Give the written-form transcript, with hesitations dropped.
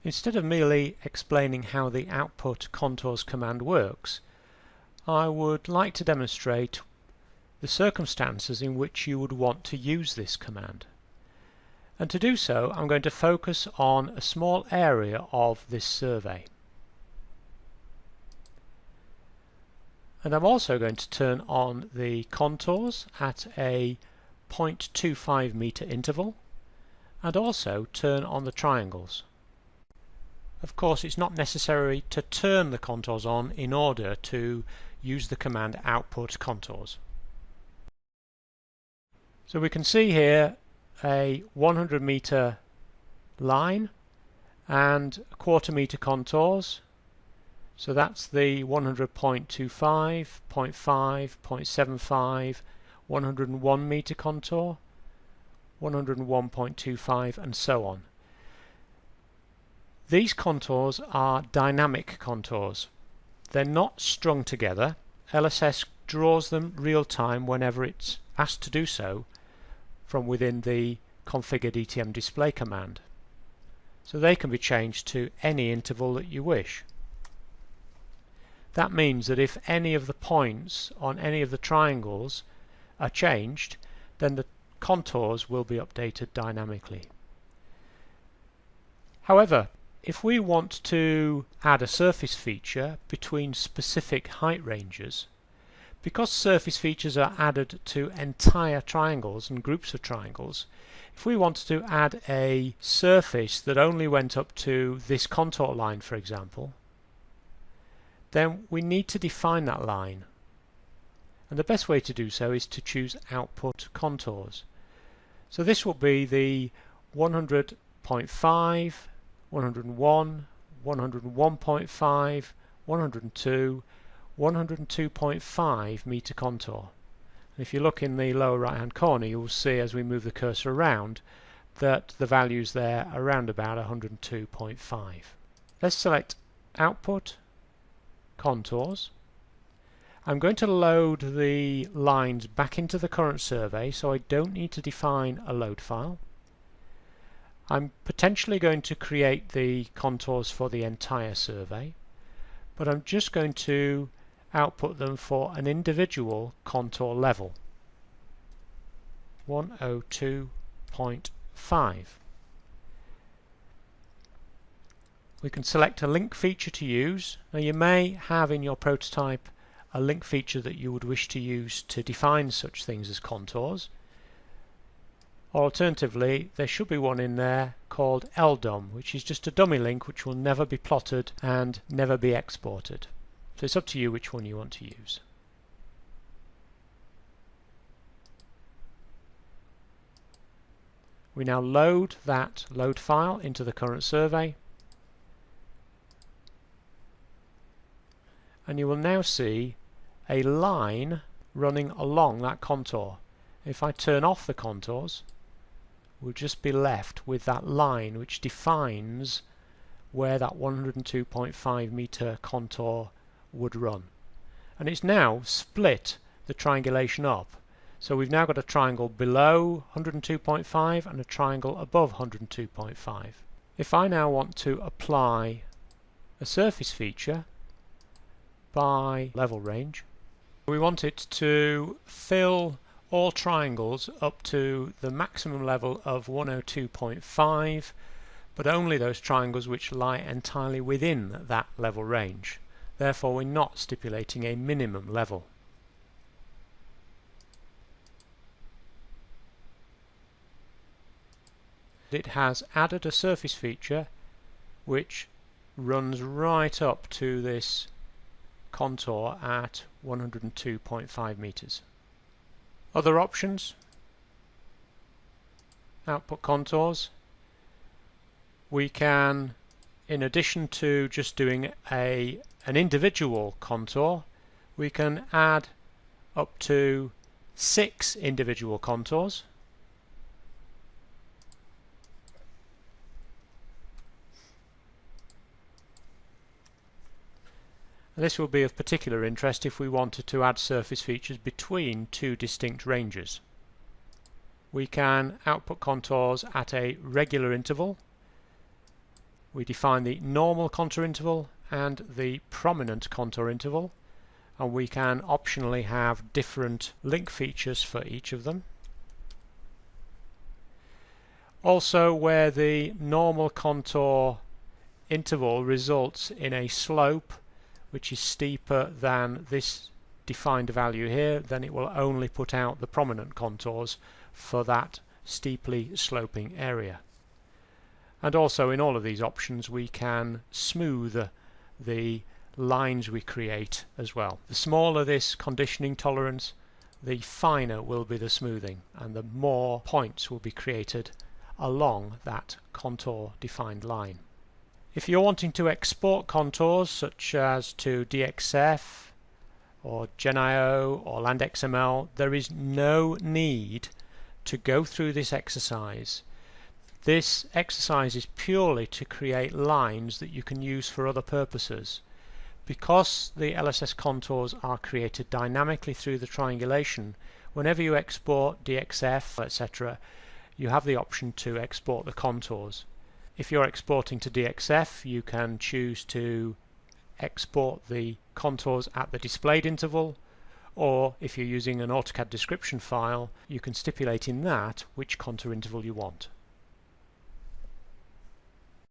Instead of merely explaining how the output contours command works, I would like to demonstrate the circumstances in which you would want to use this command. And to do so, I'm going to focus on a small area of this survey. And I'm also going to turn on the contours at a 0.25 meter interval and also turn on the triangles. Of course, it's not necessary to turn the contours on in order to use the command output contours. So we can see here a 100 meter line and a quarter meter contours. So that's the 100.25, 0.5, 0.75, 101 meter contour, 101.25 and so on. These contours are dynamic contours. They're not strung together. LSS draws them real time whenever it's asked to do so from within the configured ETM display command. So they can be changed to any interval that you wish. That means that if any of the points on any of the triangles are changed, then the contours will be updated dynamically. However, if we want to add a surface feature between specific height ranges, because surface features are added to entire triangles and groups of triangles, if we wanted to add a surface that only went up to this contour line, for example, then we need to define that line. And the best way to do so is to choose output contours. So this will be the 100.5, 101, 101.5, 102, 102.5 meter contour. And if you look in the lower right hand corner, you will see as we move the cursor around that the values there are around about 102.5. Let's select output contours. I'm going to load the lines back into the current survey, so I don't need to define a load file. I'm potentially going to create the contours for the entire survey, but I'm just going to output them for an individual contour level, 102.5. We can select a link feature to use. Now you may have in your prototype a link feature that you would wish to use to define such things as contours. Or alternatively, there should be one in there called LDOM, which is just a dummy link which will never be plotted and never be exported. So it's up to you which one you want to use. We now load that load file into the current survey, and you will now see a line running along that contour. If I turn off the contours, we'll just be left with that line which defines where that 102.5 meter contour would run. And it's now split the triangulation up. So we've now got a triangle below 102.5 and a triangle above 102.5. If I now want to apply a surface feature by level range, we want it to fill all triangles up to the maximum level of 102.5, but only those triangles which lie entirely within that level range. Therefore, we're not stipulating a minimum level. It has added a surface feature which runs right up to this contour at 102.5 meters. Other options: output contours. We can, in addition to just doing an individual contour, we can add up to 6 individual contours. This will be of particular interest if we wanted to add surface features between 2 distinct ranges. We can output contours at a regular interval. We define the normal contour interval and the prominent contour interval, and we can optionally have different link features for each of them. Also, where the normal contour interval results in a slope which is steeper than this defined value here, then it will only put out the prominent contours for that steeply sloping area. And also in all of these options we can smooth the lines we create as well. The smaller this conditioning tolerance, the finer will be the smoothing, and the more points will be created along that contour defined line. If you're wanting to export contours such as to DXF or GenIO or LandXML, there is no need to go through this exercise. This exercise is purely to create lines that you can use for other purposes. Because the LSS contours are created dynamically through the triangulation, whenever you export DXF, etc., you have the option to export the contours. If you're exporting to DXF, you can choose to export the contours at the displayed interval, or if you're using an AutoCAD description file, you can stipulate in that which contour interval you want.